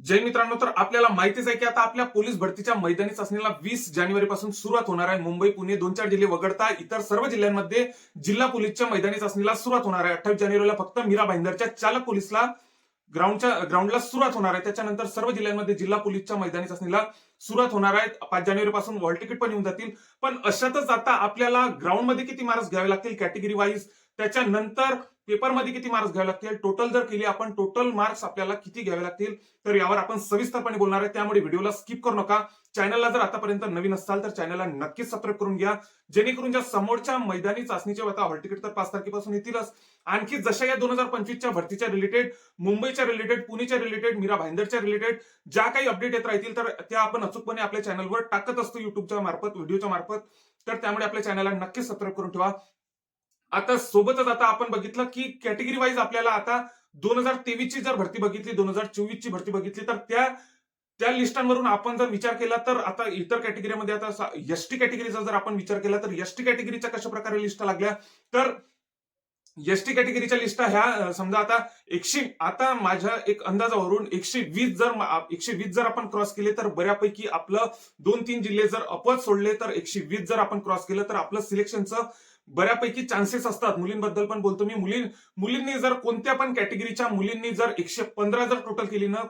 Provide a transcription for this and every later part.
जय मित्रांनो, तर आपल्याला माहितीच आहे की आता आपल्या पोलीस भरतीच्या मैदानी चाचणीला 20 जानेवारीपासून सुरुवात होणार आहे. मुंबई, पुणे 2-4 जिल्हे वगळता इतर सर्व जिल्ह्यांमध्ये जिल्हा पोलीसच्या मैदानी चाचणीला सुरुवात होणार आहे. 28 जानेवारीला फक्त मीरा भाईंदरच्या चालक पोलीसला ग्राउंडला सुरुवात होणार आहे. त्याच्यानंतर सर्व जिल्ह्यांमध्ये जिल्हा पोलीसच्या मैदानी चाचणीला सुरुवात होणार आहे. 5 जानेवारीपासून हॉल तिकीट पण येऊन जातील. पण अशातच आता आपल्याला ग्राउंडमध्ये किती मार्क्स घ्यावे लागतील कॅटेगरी वाईज, त्याच्यानंतर पेपरमध्ये किती मार्क्स घ्यावे लागतील, टोटल जर केली आपण टोटल मार्क्स आपल्याला किती घ्यावे लागतील, तर यावर आपण सविस्तरपणे बोलणार आहे. त्यामुळे व्हिडिओला स्किप करू नका. चॅनलला जर आतापर्यंत नवीन असाल तर चॅनलला नक्कीच सबस्क्राईब करून घ्या, जेणेकरून ज्या समोरच्या मैदानी चाचणीच्या आता हॉल तिकीट तर 5 तारखेपासून येतीलच. आणखी जशा या 2025च्या भरतीच्या रिलेटेड, मुंबईच्या रिलेटेड, पुणेच्या रिलेटेड, मीरा भाईंदरच्या रिलेटेड ज्या काही अपडेट येत राहतील तर त्या आपण अचूकपणे आपल्या चॅनलवर टाकत असतो, युट्यूबच्या मार्फत, व्हिडिओच्या मार्फत. तर त्यामुळे आपल्या चॅनलला नक्कीच सबस्क्राईब करून ठेवा. आता सोबतच आता आपण बघितलं की कॅटेगरी वाईज आपल्याला आता 2023 ची जर भरती बघितली, 2024 ची भरती बघितली, तर त्या त्या लिस्टांवरून आपण जर विचार केला तर आता इतर कॅटेगरीमध्ये आता एसटी कॅटेगरीचा जर आपण विचार केला तर एसटी कॅटेगरीच्या कशा प्रकारे लिस्टा लागल्या, तर एसटी कॅटेगरीच्या लिस्टा ह्या समजा आता आता माझ्या एक अंदाजावरून 120 जर आपण क्रॉस केले तर बऱ्यापैकी आपलं 2-3 जिल्हे जर अपवाद सोडले तर 120 जर आपण क्रॉस केलं तर आपलं सिलेक्शनचं बऱ्यापैकी चान्सेस असतात. मुलींबद्दल पण बोलतो मी. मुलींनी जर कोणत्या पण कॅटेगरीच्या मुलींनी जर 115 जर टोटल केली ना,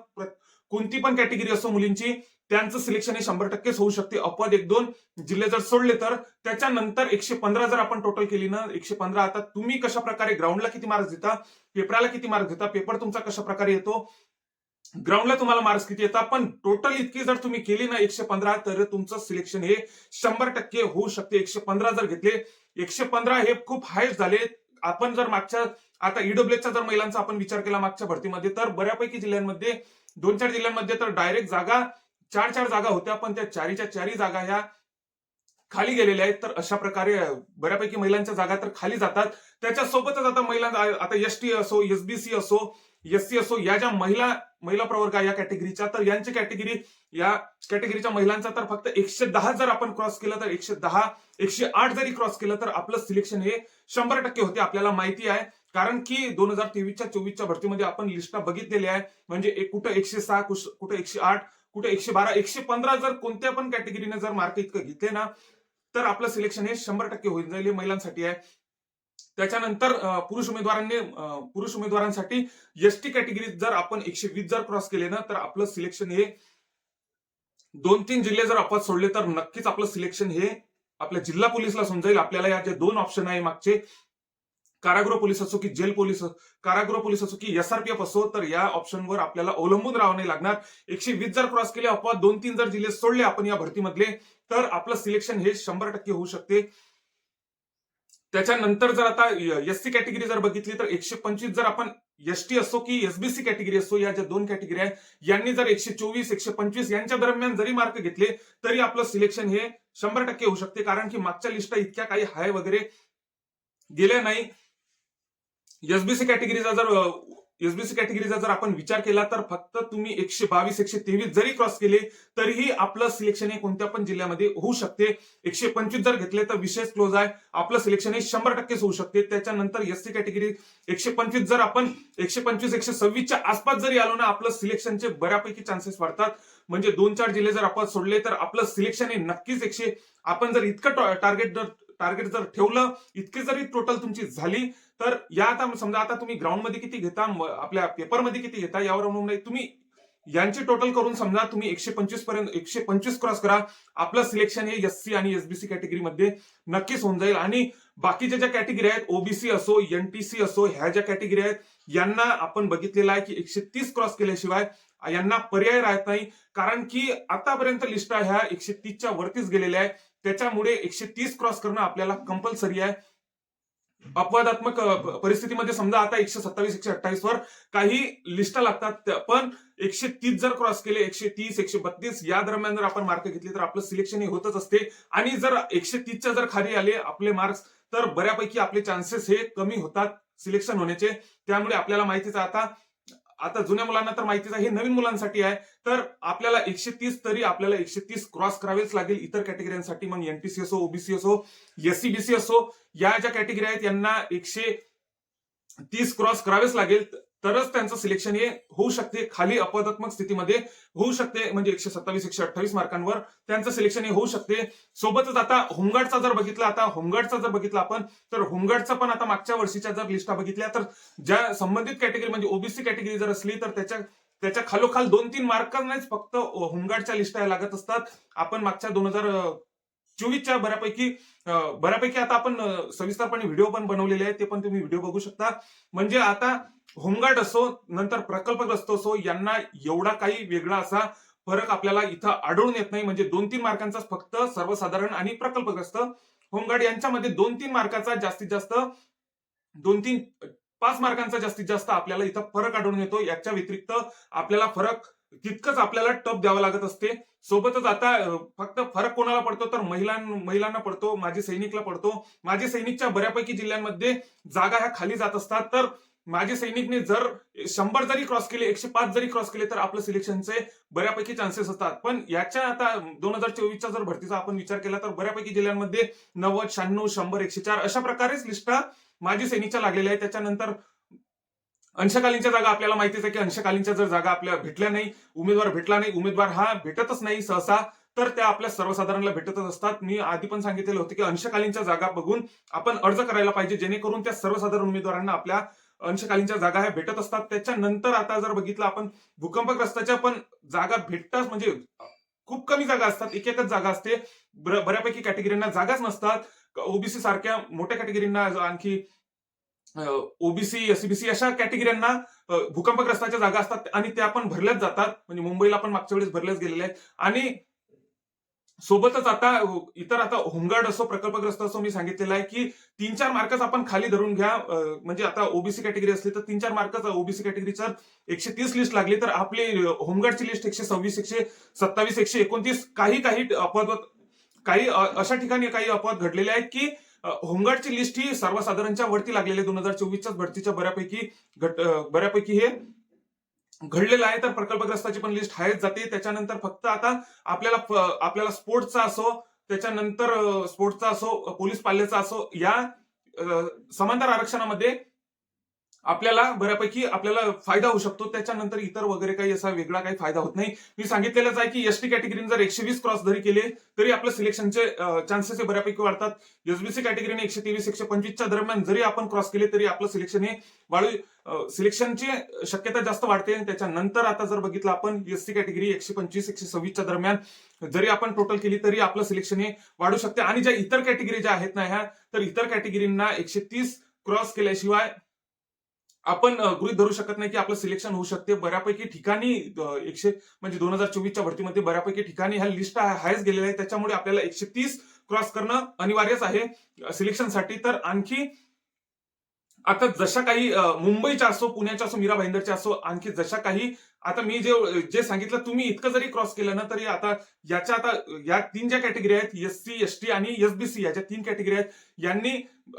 कोणती पण कॅटेगरी असो मुलींची, त्यांचं सिलेक्शन हे 100% होऊ शकते. अपवाद 1-2 जिल्हे जर सोडले तर. त्याच्यानंतर 115 जर आपण टोटल केली ना, 115 आता तुम्ही कशा प्रकारे ग्राउंडला किती मार्क्स देता, पेपराला किती मार्क्स देता, पेपर तुमचा कशा प्रकारे येतो, ग्राउंडला तुम्हाला मार्क्स किती येतात, पण टोटल इतकी जर तुम्ही केली ना 115, तर तुमचं सिलेक्शन हे 100% होऊ शकते. 115 जर घेतले, 115 हे खूप हायस्ट झाले. आपण जर मागच्या आता ईडब्ल्यूएसचा जर महिलांचा आपण विचार केला मागच्या भरतीमध्ये, तर बऱ्यापैकी जिल्ह्यांमध्ये 2-4 जिल्ह्यांमध्ये तर डायरेक्ट जागा 4-4 जागा होत्या, पण त्या चारीच्या चारी जागा ह्या खाली गेलेल्या आहेत. तर अशा प्रकारे बऱ्यापैकी महिलांच्या जागा तर खाली जातात. त्याच्यासोबतच आता महिलांना आता एसटी असो, एसबीसी असो, एससी असो, या ज्या महिला प्रवर्ग या कॅटेगरीच्या, तर यांची या कॅटेगरीच्या महिलांचा तर फक्त 110 जर आपण क्रॉस केलं तर 110, 108 जरी क्रॉस केलं तर आपलं सिलेक्शन हे 100% होते. आपल्याला माहिती आहे, कारण की 2023च्या 24च्या भरतीमध्ये आपण लिस्टा बघितलेल्या आहे. म्हणजे कुठं 106, कुठं 108, कुठे 112, 115 जर कोणत्या पण कॅटेगरीने जर मार्क इतकं घेतले ना, तर आपलं सिलेक्शन हे 100% होऊन जाईल. हे महिलांसाठी आहे. त्याच्यानंतर पुरुष उमेदवारांसाठी एसटी कॅटेगरीत जर आपण 120 जर क्रॉस केले ना, तर आपलं सिलेक्शन हे 2-3 जिल्हे जर आपण सोडले तर नक्कीच आपलं सिलेक्शन हे आपल्या जिल्हा पोलीसला समजाईल. आपल्याला या जे 2 ऑप्शन आहे मागचे, कारागृह पोलीस असो की कारागृह पोलीस असो की एसआरपीएफ असो, तर या ऑप्शनवर आपल्याला अवलंबून राहावं नाही लागणार. 120 जर क्रॉस केले, अपवाद 2-3 जर जिल्हे सोडले आपण या भरतीमधले, तर आपलं सिलेक्शन हे 100% होऊ शकते. त्याच्यानंतर जर आता एससी कॅटेगरी जर बघितली तर 125 जर आपण एसटी असो की एसबीसी कॅटेगरी असो, या ज्या 2 कॅटेगरी आहेत, यांनी जर 124, 125 यांच्या दरम्यान जरी मार्क घेतले तरी आपलं सिलेक्शन हे 100% होऊ शकते. कारण की मागच्या लिस्टा इतक्या काही हाय वगैरे गेल्या नाही. एसबीसी कॅटेगरीचा जर आपण विचार केला तर फक्त तुम्ही 122, 123 जरी क्रॉस केले तरीही आपलं सिलेक्शन हे कोणत्या पण जिल्ह्यामध्ये होऊ शकते. 125 जर घेतले तर विशेष क्लोज आहे. आपलं सिलेक्शन हे 100% होऊ शकते. त्याच्यानंतर एससी कॅटेगरी 125 जर आपण 125, 126च्या आसपास जरी आलो ना, आपलं सिलेक्शनचे बऱ्यापैकी चान्सेस वाढतात. म्हणजे 2-4 जिल्हे जर आपण सोडले तर आपलं सिलेक्शन हे नक्कीच आपण जर इतकं टार्गेट जर ठेवलं, इतकी जरी टोटल तुमची झाली, तर या आता समजा आता तुम्ही ग्राउंडमध्ये किती घेता, आपल्या पेपरमध्ये किती घेता, यावर अवलंबून तुम्ही यांची टोटल करून समजा तुम्ही 125 क्रॉस करा. आपलं सिलेक्शन हे एससी आणि एसबीसी कॅटेगरीमध्ये नक्कीच होऊन जाईल. आणि बाकीच्या ज्या कॅटेगरी आहेत, ओबीसी असो, एनटीसी असो, ह्या ज्या कॅटेगरी आहेत, यांना आपण बघितलेलं आहे की 130 क्रॉस केल्याशिवाय यांना पर्याय राहत नाही. कारण की आतापर्यंत लिस्टा ह्या 130च्या वरतीच गेलेल्या आहेत. त्याच्यामुळे 130 क्रॉस करणं आपल्याला कंपल्सरी आहे. अपवादात्मक परिस्थितीमध्ये समजा आता 127, 128 वर काही लिस्टा लागतात, पण 130 जर क्रॉस केले, 130, 132 या दरम्यान जर आपण मार्क घेतले तर आपलं सिलेक्शन हे होतच असते. आणि जर 130च्या जर खाली आले आपले मार्क्स, तर बऱ्यापैकी आपले चान्सेस हे कमी होतात सिलेक्शन होण्याचे. त्यामुळे आपल्याला माहितीच आहे, आता जुन्या मुलांना तर माहितीच आहे, हे नवीन मुलांसाठी आहे. तर आपल्याला 130 क्रॉस करावेच लागेल इतर कॅटेगरीसाठी. मग एनटीसी असो, ओबीसी असो, एससीबीसी असो, या ज्या कॅटेगरी आहेत यांना 130 क्रॉस करावेच लागेल. तरच त्यांचं सिलेक्शन हे होऊ शकते. खाली अपवादात्मक स्थितीमध्ये होऊ शकते, म्हणजे 127 128 मार्कांवर त्यांचं सिलेक्शन हे होऊ शकते. सोबतच आता होमगार्डचा जर बघितला आपण, तर होमगार्डचा पण आता मागच्या वर्षीच्या जर लिस्टा बघितल्या तर ज्या संबंधित कॅटेगरी म्हणजे ओबीसी कॅटेगरी जर असली तर त्याच्या खालोखाल 2-3 मार्कांनाच फक्त होमगार्डच्या लिस्टा लागत असतात. आपण मागच्या 2024च्या बऱ्यापैकी आता आपण सविस्तरपणे व्हिडिओ पण बनवलेले आहेत, ते पण तुम्ही व्हिडिओ बघू शकता. म्हणजे आता होमगार्ड असो नंतर प्रकल्पग्रस्त असो यांना एवढा काही वेगळा असा फरक आपल्याला इथं आढळून येत नाही. म्हणजे 2-3 मार्कांचा फक्त सर्वसाधारण आणि प्रकल्पग्रस्त होमगार्ड यांच्यामध्ये 2-3 मार्काचा जास्तीत जास्त 2-3 5 मार्कांचा जास्तीत जास्त आपल्याला इथं फरक आढळून येतो. याच्या व्यतिरिक्त आपल्याला फरक तितकंच आपल्याला टप द्यावं लागत असते. सोबतच आता फक्त फरक कोणाला पडतो तर महिलांना पडतो, माजी सैनिकला पडतो. माजी सैनिकच्या बऱ्यापैकी जिल्ह्यांमध्ये जागा ह्या खाली जात असतात. तर माजी सैनिकने जर 100 जरी क्रॉस केले, 105 जरी क्रॉस केले तर आपलं सिलेक्शनचे बऱ्यापैकी चान्सेस असतात. पण याच्या आता 2024च्या जर भरतीचा आपण विचार केला तर बऱ्यापैकी जिल्ह्यांमध्ये 90, 96, 100, 104 अशा प्रकारेच लिस्टा माजी सैनिकच्या लागलेल्या आहेत. त्याच्यानंतर अंशकालीनच्या जागा आपल्याला माहितीच आहे की अंशकालीनच्या जर जागा आपल्याला भेटल्या नाही, उमेदवार भेटला नाही, उमेदवार हा भेटतच नाही सहसा, तर त्या आपल्या सर्वसाधारणला भेटतच असतात. मी आधी पण सांगितलेलं होतं की अंशकालीनच्या जागा बघून आपण अर्ज करायला पाहिजे, जेणेकरून त्या सर्वसाधारण उमेदवारांना आपल्या अंशकालीनच्या जागा ह्या भेटत असतात. त्याच्यानंतर आता जर बघितलं आपण भूकंपग्रस्ताच्या पण जागा भेटतात, म्हणजे खूप कमी जागा असतात, एकच जागा असते. बऱ्यापैकी कॅटेगरींना जागाच नसतात. ओबीसी सारख्या मोठ्या कॅटेगरींना आणखी ओबीसी एससीबीसी अशा कॅटेगरींना भूकंपग्रस्ताच्या जागा असतात आणि त्या पण भरल्याच जातात. म्हणजे मुंबईला पण मागच्या वेळेस भरल्याच गेलेल्या आहेत. आणि सोबतच आता इतर आता होमगार्ड असो प्रकल्पग्रस्त असो, मी सांगितलेलं आहे की 3-4 मार्कच आपण खाली धरून घ्या. म्हणजे आता ओबीसी कॅटेगरी असली तर 3-4 मार्कच ओबीसी कॅटेगरीचा 130 लिस्ट लागली तर आपली होमगार्डची लिस्ट 126, 127, 129 काही अशा ठिकाणी काही अपवाद घडलेले आहेत की होमगार्डची लिस्ट ही सर्वसाधारणच्या वरती लागलेली आहे. 2024च्या भरतीच्या बऱ्यापैकी हे घडलेलं आहे. तर प्रकल्पग्रस्ताची पण लिस्ट आहेच जाते. त्याच्यानंतर फक्त आता आपल्याला स्पोर्ट्सचा असो, पोलीस पाल्याचा असो, या समांतर आरक्षणामध्ये आपल्याला बऱ्यापैकी फायदा होऊ शकतो. त्याच्यानंतर इतर वगैरे काही असा वेगळा काही फायदा होत नाही. मी सांगितलेलंच आहे की एसटी कॅटेगरीने जर 120 क्रॉस जरी केले तरी आपलं सिलेक्शनचे चान्सेस हे बऱ्यापैकी वाढतात. एसबीसी कॅटेगरीने 123 125च्या दरम्यान जरी आपण क्रॉस केले तरी आपलं सिलेक्शन हे सिलेक्शनची शक्यता जास्त वाढते. त्याच्यानंतर आता जर बघितलं आपण एससी कॅटेगरी 125 126च्या दरम्यान जरी आपण टोटल केली तरी आपलं सिलेक्शन हे वाढू शकते. आणि ज्या इतर कॅटेगरी ज्या आहेत ना ह्या, तर इतर कॅटेगरींना 130 क्रॉस केल्याशिवाय आपण गृहीत धरू शकत नाही की आपलं सिलेक्शन होऊ शकते. बऱ्यापैकी ठिकाणी म्हणजे 2024च्या भरतीमध्ये बऱ्यापैकी ठिकाणी ह्या लिस्ट हायच गेलेल्या आहेत. त्याच्यामुळे आपल्याला 130 क्रॉस करणं अनिवार्यच आहे सिलेक्शनसाठी. तर आणखी आता जशा काही मुंबईच्या असो, पुण्याच्या असो, मीरा भाईंदरच्या असो, आणखी जशा काही आता मी जे सांगितलं, तुम्ही इतकं जरी क्रॉस केलं ना तरी आता या 3 ज्या कॅटेगरी आहेत, एससी, एसटी आणि एसबीसी, या ज्या 3 कॅटेगरी आहेत,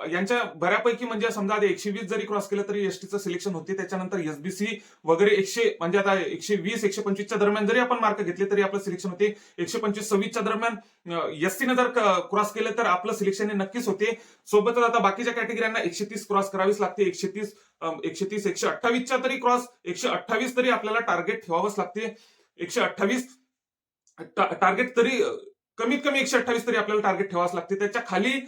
यांच्या बऱ्यापैकी म्हणजे समजा 120 जरी क्रॉस केलं तरी एसटीचं सिलेक्शन होते. त्याच्यानंतर एसबीसी वगैरे म्हणजे आता 120 125च्या दरम्यान जरी आपण मार्क घेतले तरी आपलं सिलेक्शन होते. 125 26च्या दरम्यान एसटीने जर क्रॉस केलं तर आपलं सिलेक्शन हे नक्कीच होते. सोबतच आता बाकीच्या कॅटेगरींना 130 क्रॉस करावीच लागते. 130 128च्या तरी क्रॉस 128 तरी आपल्याला टार्गेट ठेवावंच लागते. 128 टार्गेट तरी कमीत कमी 128 तरी आपल्याला टार्गेट ठेवावंच लागते. त्याच्या खाली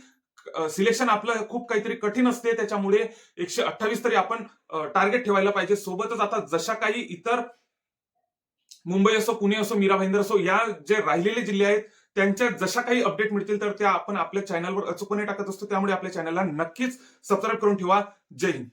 सिलेक्शन आपलं खूप काहीतरी कठीण असते. त्याच्यामुळे 128 तरी आपण टार्गेट ठेवायला पाहिजे. सोबतच आता जशा काही इतर मुंबई असो, पुणे असो, मीरा भाईंदर असो, या जे राहिलेले जिल्हे आहेत त्यांच्या जशा काही अपडेट मिळतील तर त्या आपण आपल्या चॅनलवर अचूकपणे टाकत असतो. त्यामुळे आपल्या चॅनलला नक्कीच सबस्क्राईब करून ठेवा. जय हिंद.